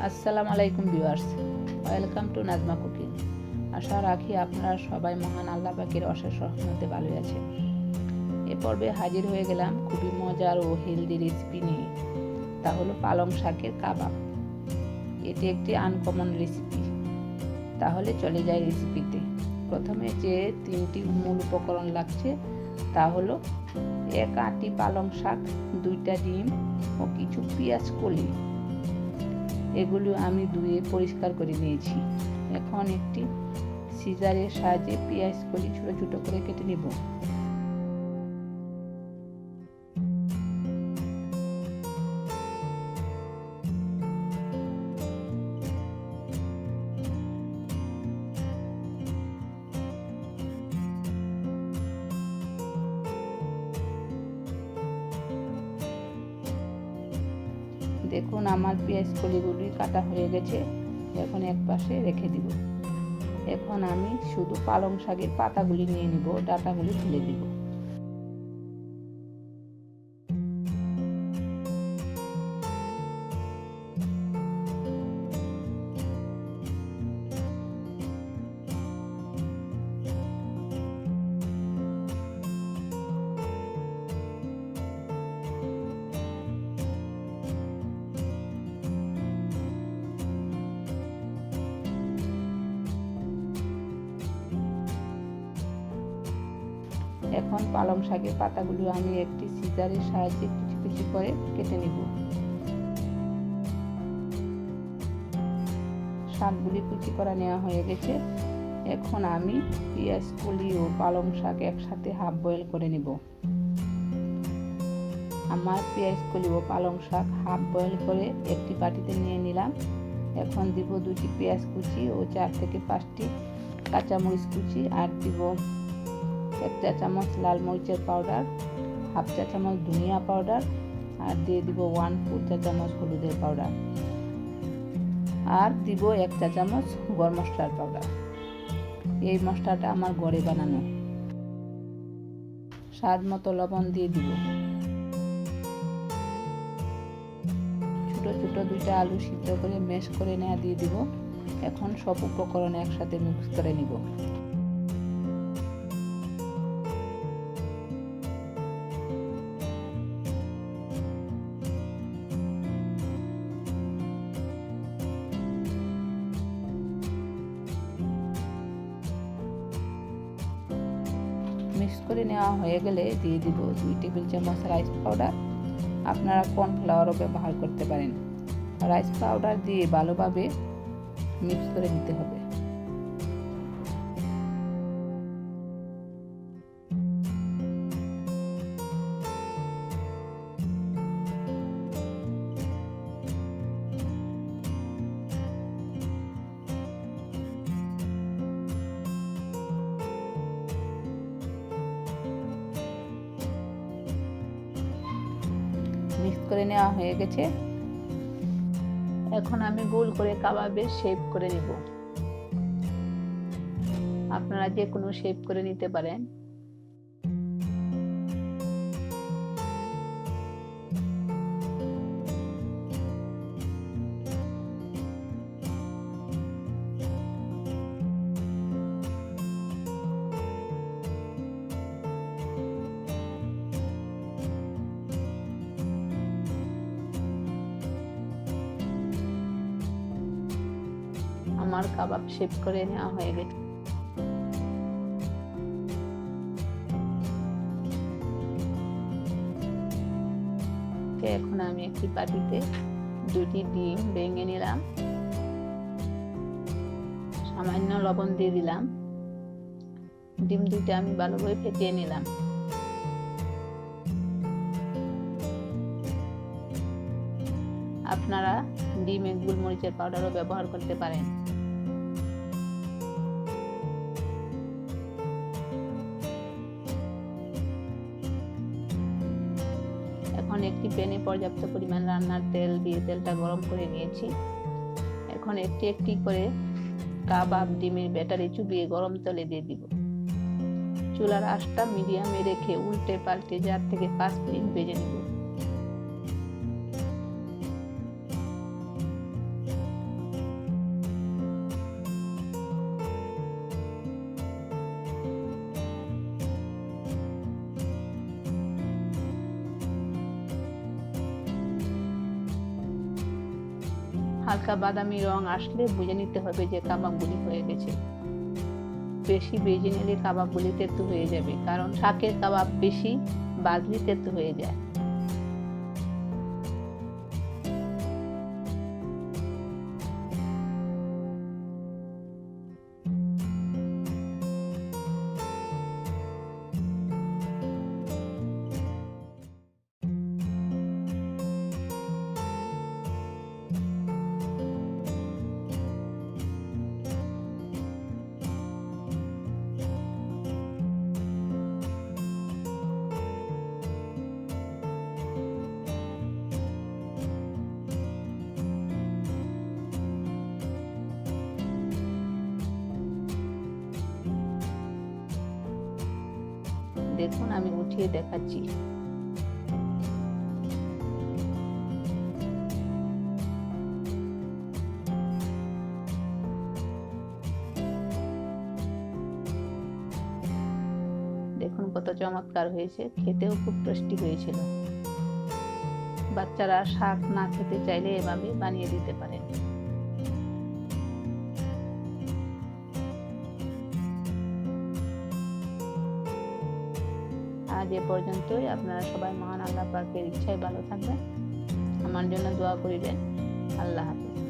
আসসালামু আলাইকুম viewers, welcome to Najma cooking. আশা রাখি আপনারা সবাই মহান আল্লাহ পাকের অশেষ রহমতে ভালো আছেন। এ পর্বে হাজির হয়ে গেলাম খুবই মজার ও হেলদি রেসিপি নিয়ে। তা হলো পালং শাকের কাবাব। এটি একটি আনকমন রেসিপি। তাহলে চলে যাই রেসিপিতে। প্রথমে যে তিনটি মূল উপকরণ লাগছে তা হলো এক আঁটি পালং শাক, 2টা ডিম ও কিছু পেঁয়াজ কলি। এগুলো আমি ধুয়ে পরিষ্কার করে নিয়েছি। এখন একটি সিজারের সাহায্যে পেঁয়াজ কলি ছোট ছোট করে কেটে নেব। দেখুন আমার পেঁয়াজ কলিগুলি কাটা হয়ে গেছে। এখন এক পাশে রেখে দিব। এখন আমি শুধু পালং শাকের পাতাগুলি নিয়ে নিব, ডাঁটাগুলি তুলে দিব। এখন পালং শাকের পাতাগুলো আমি একটি সিজারের সাহায্যে কুচি কুচি করে কেটে নিব। শাকগুলি কুচি করা নেওয়া হয়ে গেছে। এখন আমি পেঁয়াজ কলি ও পালং শাক একসাথে হাফ বয়েল করে নিব। আমার পেঁয়াজ কলি ও পালং শাক হাফ বয়েল করে একটি বাটিতে নিয়ে নিলাম। এখন দিব 2টি পেঁয়াজ কুচি ও 4 থেকে 5টি কাঁচামরিচ কুচি, আর দিব 1 চা চামচ লাল মরিচের পাউডার, হাফ চা চামচ ধনিয়া পাউডার, আর দিয়ে দিব 1/4 চা চামচ হলুদের পাউডার, আর দিব 1 চা চামচ গরম মশলার পাউডার। এই মশলাটা আমার ঘরে বানানো। স্বাদ মতো লবণ দিয়ে দিব। ছোট ছোট 2টা আলু সিদ্ধ করে ম্যাশ করে নেওয়া দিয়ে দিব। এখন সব উপকরণ একসাথে মিক্স করে নিব। মিক্স করে নেওয়া হয়ে গেলে দিয়ে দিব 2 টেবিল চামচ রাইস পাউডার। আপনারা কর্নফ্লাওয়ারও ব্যবহার করতে পারেন। রাইস পাউডার দিয়ে ভালোভাবে মিক্স করে নিতে হবে। মিক্স করে নেওয়া হয়ে গেছে। এখন আমি গোল করে কাবাবের শেপ করে নিব। আপনারা যে কোনো শেপ করে নিতে পারেন। আমার কাবাব শেপ করে নেওয়া হয়ে গেছে। এখন আমি একটি বাটিতে 2টি ডিম ভেঙে নিলাম, সামান্য লবণ দিয়ে দিলাম। ডিম 2টা আমি ভালোভাবে ফেটিয়ে নিলাম। আপনারা ডিমে গোলমরিচের পাউডারও ব্যবহার করতে পারেন। এখন একটি প্যানে পর্যাপ্ত পরিমাণ রান্নার তেল দিয়ে তেলটা গরম করে নিয়েছি। এখন একটি একটি করে কাবাব ডিমের ব্যাটারে চুবিয়ে গরম তেলে দিয়ে দিব। চুলার আঁচটা মিডিয়ামে রেখে উল্টে পাল্টে 4 থেকে 5 মিনিট ভেজে নেব। হালকা বাদামি রং আসলে বুঝে নিতে হবে যে কাবাবগুলি হয়ে গেছে। বেশি ভেজে নিলে কাবাবগুলি তেতো হয়ে যাবে, কারণ শাকের কাবাব বেশি ভাজলে তেতো হয়ে যায়। দেখুন, আমি উঠিয়ে দেখাচ্ছি। দেখুন কত চমৎকার হয়েছে, খেতেও খুব টেস্টি হয়েছিল। বাচ্চারা শাক না খেতে চাইলে এভাবে বানিয়ে দিতে পারেন। আজ এ পর্যন্তই। আপনারা সবাই মহান আল্লাহ পাকের ইচ্ছায় ভালো থাকবেন। আমার জন্য দোয়া করিবেন। আল্লাহ হাফেজ।